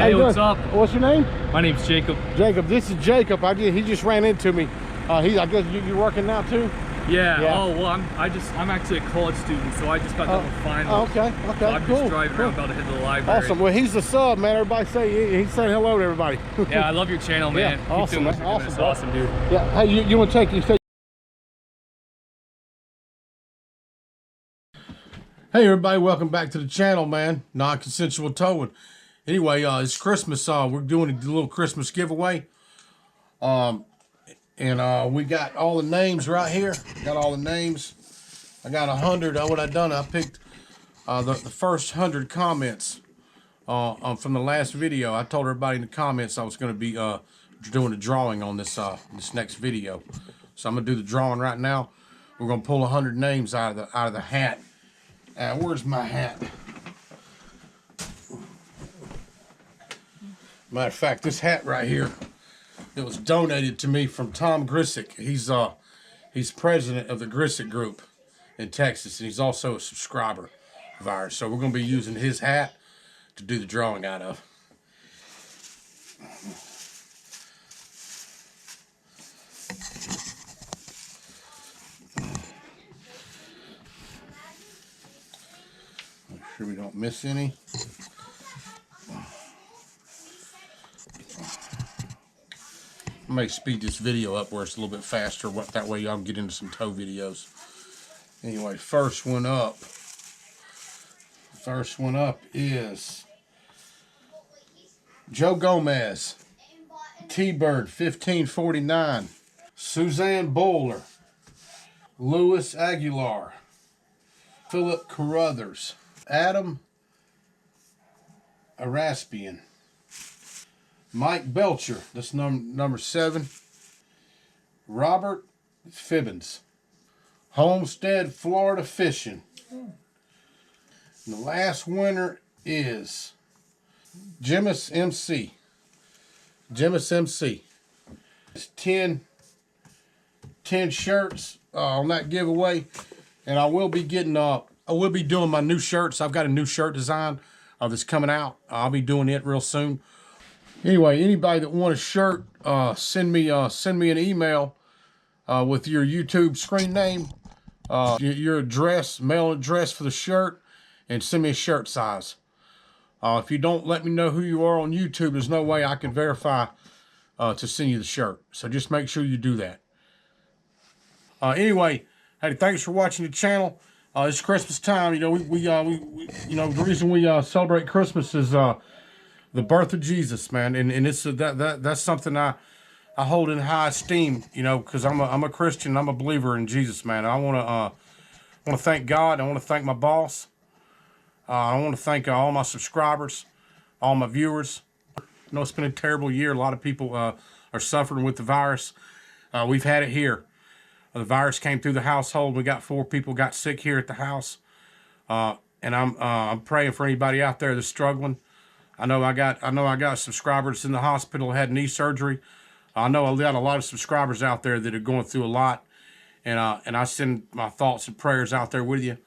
Hey, what's up? What's your name? My name's Jacob. Jacob, this is Jacob. He just ran into me. I guess you're working now too? Yeah. Oh well, I'm actually a college student, so I just got done with finals. Okay. So I'm just driving around, about to head to the library. Awesome. Well, he's the sub, man. Everybody say he's saying hello to everybody. Yeah, I love your channel, man. Yeah, awesome, man. Awesome, it's awesome, dude. Yeah. Hey, you want to take you? Hey everybody, welcome back to the channel, man. Non-consensual towing. Anyway, it's Christmas. We're doing a little Christmas giveaway. And we got all the names right here. Got all the names. I got 100. What I done, I picked the first 100 comments from the last video. I told everybody in the comments I was going to be doing a drawing on this this next video. So I'm gonna do the drawing right now. We're gonna pull 100 names out of the hat. Where's my hat? Matter of fact, this hat right here, it was donated to me from Tom Grisick. He's president of the Grisick Group in Texas, and he's also a subscriber of ours. So we're going to be using his hat to do the drawing out of. Make sure we don't miss any. I may speed this video up where it's a little bit faster. That way y'all can get into some tow videos. Anyway, first one up is Joe Gomez, T-Bird 1549, Suzanne Bowler, Louis Aguilar, Philip Carruthers, Adam Araspian, Mike Belcher, that's number 7. Robert Fibbins, Homestead, Florida Fishing. And the last winner is Jimis MC. Jimis MC. It's 10 shirts on that giveaway, and I will be getting I will be doing my new shirts. I've got a new shirt design that's coming out. I'll be doing it real soon. Anyway, anybody that want a shirt, send me an email with your YouTube screen name, your address, mail address for the shirt, and send me a shirt size. If you don't let me know who you are on YouTube, there's no way I can verify to send you the shirt. So just make sure you do that. Anyway, hey, thanks for watching the channel. It's Christmas time. You know, we you know, the reason we celebrate Christmas is the birth of Jesus, man, and it's that's something I hold in high esteem, you know, because I'm a Christian, I'm a believer in Jesus, man. I want to thank God. I want to thank my boss. I want to thank all my subscribers, all my viewers. You know, it's been a terrible year. A lot of people are suffering with the virus. We've had it here. The virus came through the household. We got 4 people got sick here at the house, and I'm praying for anybody out there that's struggling. I know I got subscribers in the hospital, had knee surgery. I know I got a lot of subscribers out there that are going through a lot, and I send my thoughts and prayers out there with you.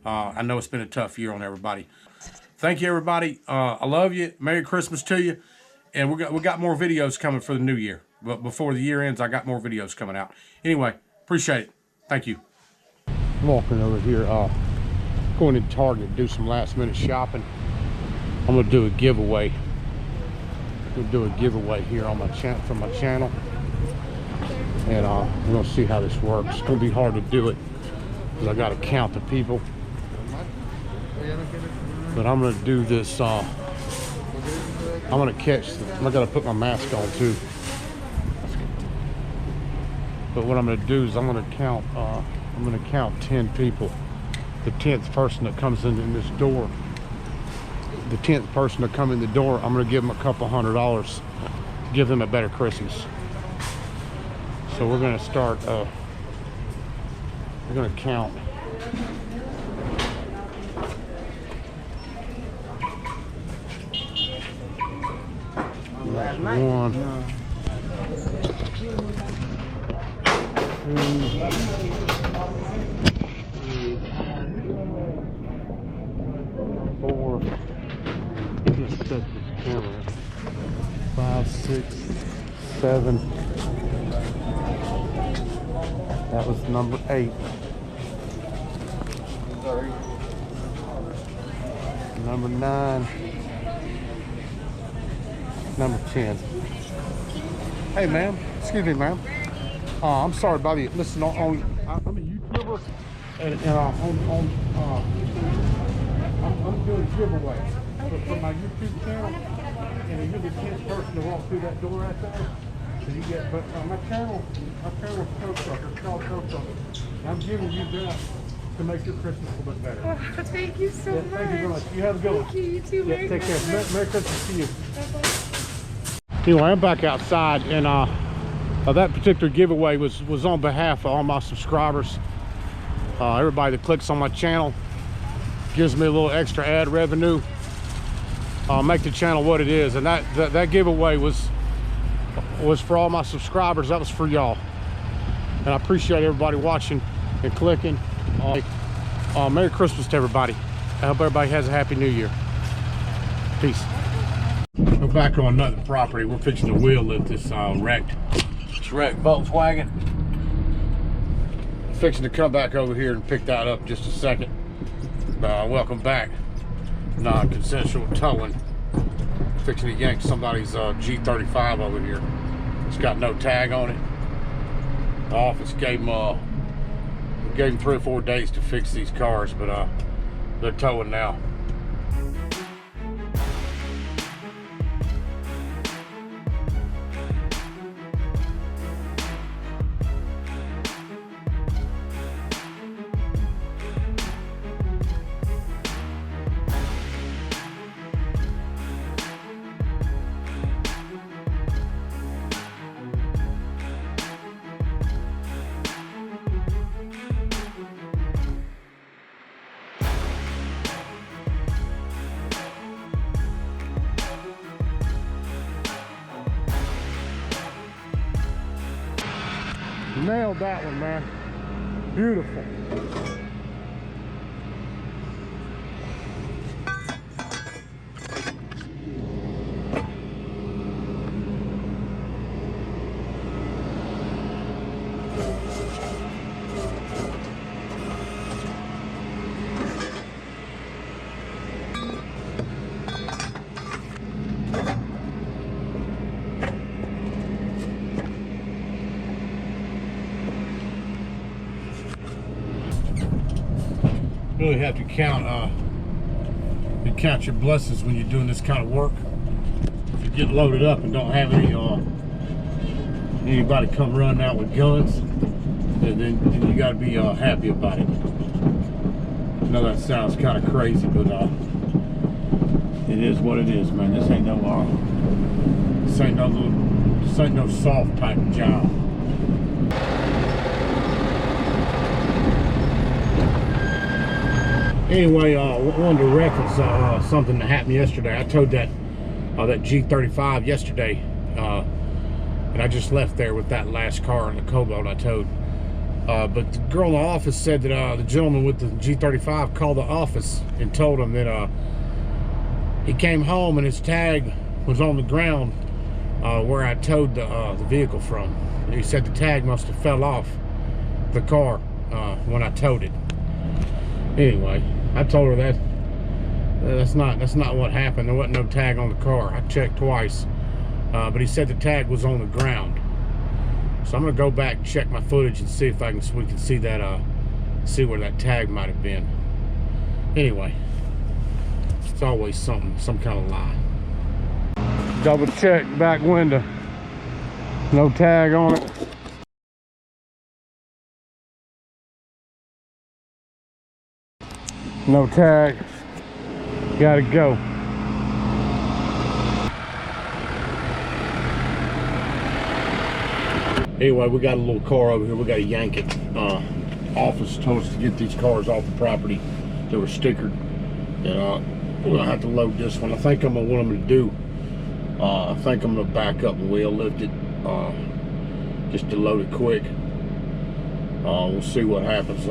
I know it's been a tough year on everybody. Thank you, everybody. I love you. Merry Christmas to you, and we got more videos coming for the new year. But before the year ends, I got more videos coming out. Anyway, appreciate it. Thank you. I'm walking over here, going to Target, do some last-minute shopping. I'm gonna do a giveaway. I'm gonna do a giveaway here on my from my channel, and we're gonna see how this works. It's gonna be hard to do it because I gotta count the people, but I'm gonna do this. I'm gonna catch. I gotta put my mask on too. But what I'm gonna do is I'm gonna count 10 people. The 10th person that comes in this door. The 10th person to come in the door, I'm going to give them a couple $100 to give them a better Christmas. So we're going to start, we're going to count. There's 1, 2, 3, 4. Set this camera. 5, 6, 7. That was number 8. Number 9. Number 10. Hey, ma'am. Excuse me, ma'am. I'm sorry about you. Listen, I'm a YouTuber, and I'm doing giveaways for my YouTube channel, and you're the 10th person to walk through that door right there. So you get, but my channel is towtrucker. It's called towtrucker. I'm giving you that to make your Christmas a little bit better. Oh, thank you so much. Thank you very much. You have a good one. Thank you. You too. Yeah, take care. Merry Christmas to you. Bye-bye. Anyway, I'm back outside, and that particular giveaway was on behalf of all my subscribers. Everybody that clicks on my channel gives me a little extra ad revenue. Make the channel what it is, and that giveaway was for all my subscribers. That was for y'all, and I appreciate everybody watching and clicking. Merry Christmas to everybody. I hope everybody has a happy new year. Peace. We're back on another property. We're fixing to wheel lift this wrecked Volkswagen. Fixing to come back over here and pick that up in just a second. Welcome back. Non-consensual towing. Fixing to yank somebody's G35 over here. It's got no tag on it. The office gave them 3 or 4 days to fix these cars, but they're towing now. Nailed that one, man. Beautiful. Really have to count your blessings when you're doing this kind of work. If you get loaded up and don't have anybody come running out with guns, then you got to be happy about it. I know that sounds kind of crazy, but it is what it is, man. This ain't no soft type of job. Anyway, wanted to reference something that happened yesterday. I towed that G35 yesterday, and I just left there with that last car in the Cobalt I towed. But the girl in the office said that the gentleman with the G35 called the office and told him that he came home and his tag was on the ground where I towed the vehicle from. And he said the tag must have fell off the car when I towed it. Anyway, I told her that's not what happened. There wasn't no tag on the car. I checked twice, but he said the tag was on the ground. So I'm gonna go back and check my footage and see if we can see that see where that tag might have been. Anyway, it's always some kind of lie. Double check back window. No tag on it. No tag. Gotta go. Anyway, we got a little car over here. We gotta yank it. Office told us to get these cars off the property. They were stickered. And we're gonna have to load this one. I think I'm gonna what I'm gonna do. I think I'm gonna back up and wheel lift it. Just to load it quick. We'll see what happens.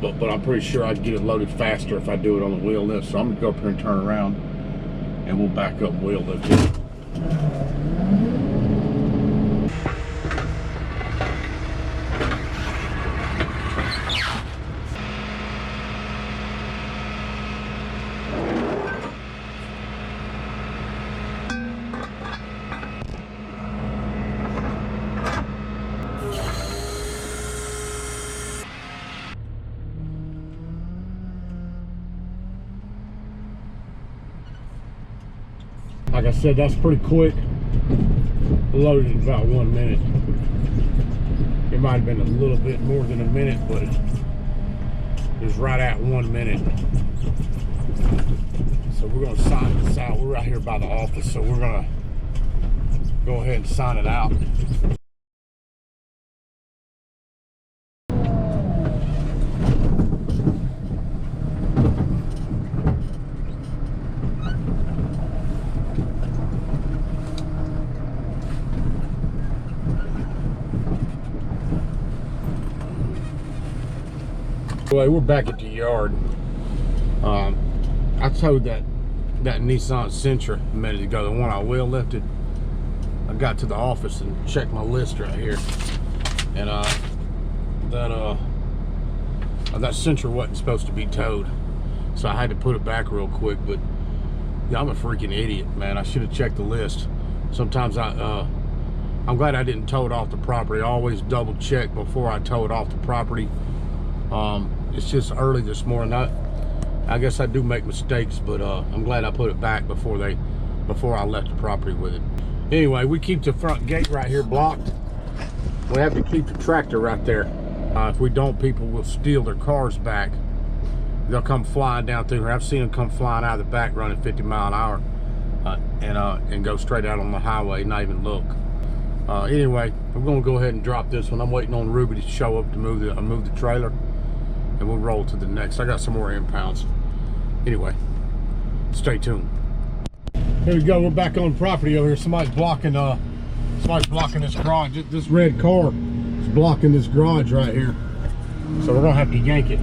But I'm pretty sure I'd get it loaded faster if I do it on the wheel lift. So I'm gonna go up here and turn around, and we'll back up and wheel lift it. Like I said, that's pretty quick. Loaded in about 1 minute. It might have been a little bit more than a minute, but it was right at 1 minute. So we're gonna sign this out. We're right here by the office, so we're gonna go ahead and sign it out. Anyway, we're back at the yard. I towed that Nissan Sentra a minute ago, the one I wheel lifted. I got to the office and checked my list right here, and that Sentra wasn't supposed to be towed, so I had to put it back real quick. But yeah, I'm a freaking idiot, man. I should have checked the list. Sometimes I'm glad I didn't tow it off the property. I always double check before I tow it off the property. It's just early this morning. I guess I do make mistakes, but I'm glad I put it back before I left the property with it. Anyway, we keep the front gate right here blocked. We have to keep the tractor right there. If we don't, people will steal their cars back. They'll come flying down through here. I've seen them come flying out of the back running 50 miles an hour and go straight out on the highway, not even look. Anyway, we're gonna go ahead and drop this one. I'm waiting on Ruby to show up to move the trailer, and we'll roll to the next. I got some more impounds. Anyway, stay tuned. Here we go. We're back on property over here. Somebody's blocking this garage. This red car is blocking this garage right here, so we're gonna have to yank it.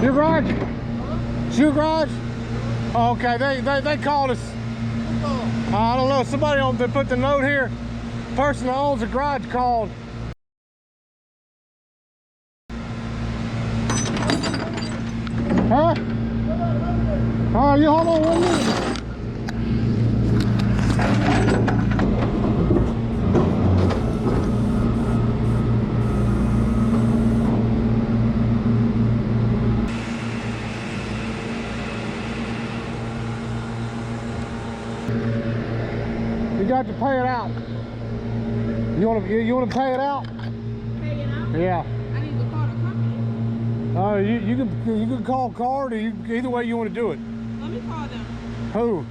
Your garage? It's your garage? Oh, okay, they called us. I don't know, somebody they put the note here. The person that owns the garage called. Huh? Oh, you hold on 1 minute. You got to pay it out. You want to pay it out? Pay it out? Yeah. I need to call the company. You can call card, or either way you want to do it. Let me call them. Who? Who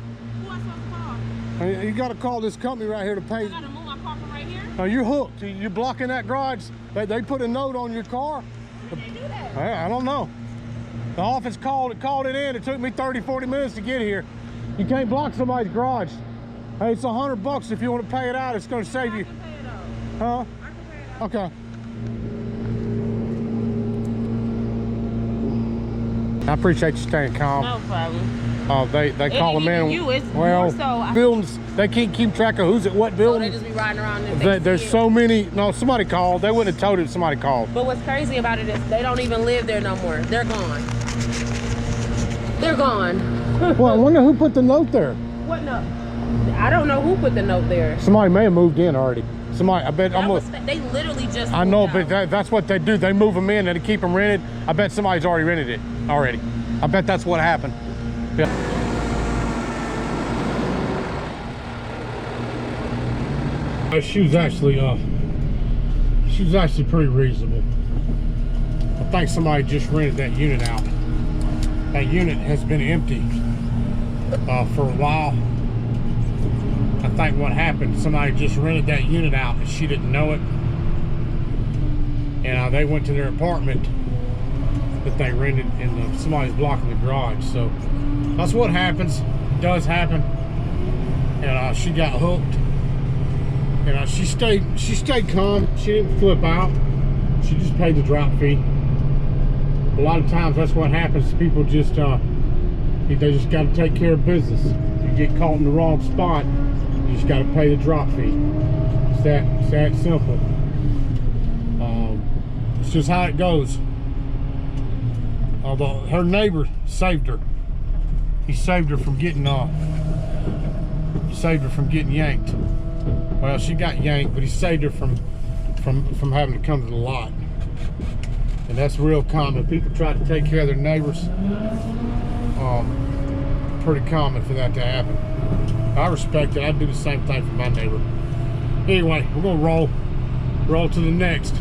am I supposed to call? You got to call this company right here to pay. I got to move my car from right here? You're hooked. You're blocking that garage. They put a note on your car. How did they do that? I don't know. The office called it in. It took me 30-40 minutes to get here. You can't block somebody's garage. Hey, it's $100 if you want to pay it out. It's going to save you. I can pay it out. Huh? I can pay it out. Okay. I appreciate you staying calm. No problem. They call them in. You, it's well, more so buildings. They can't keep track of who's at what so building. they just be riding around and There's so many. No, somebody called. They wouldn't have told it if somebody called. But what's crazy about it is they don't even live there no more. They're gone. They're gone. Well, I wonder who put the note there. What note? I don't know who put the note there. Somebody may have moved in already. Somebody, I bet. They literally just. I know, moved but out. that's what they do. They move them in and they keep them rented. I bet somebody's already rented it already. I bet that's what happened. Yeah. She was actually pretty reasonable. I think somebody just rented that unit out. That unit has been empty for a while. I think what happened, somebody just rented that unit out and she didn't know it. And they went to their apartment that they rented, and somebody's blocking the garage. So that's what happens. does happen. And she got hooked. And she stayed calm. She didn't flip out. She just paid the drop fee. A lot of times that's what happens. People just they just got to take care of business. If you get caught in the wrong spot, you just got to pay the drop fee. It's that simple. It's just how it goes. Although her neighbor saved her. He saved her from getting yanked. Well, she got yanked, but he saved her from having to come to the lot. And that's real common. People try to take care of their neighbors. Pretty common for that to happen. I respect it. I do the same thing for my neighbor. Anyway, we're gonna roll to the next.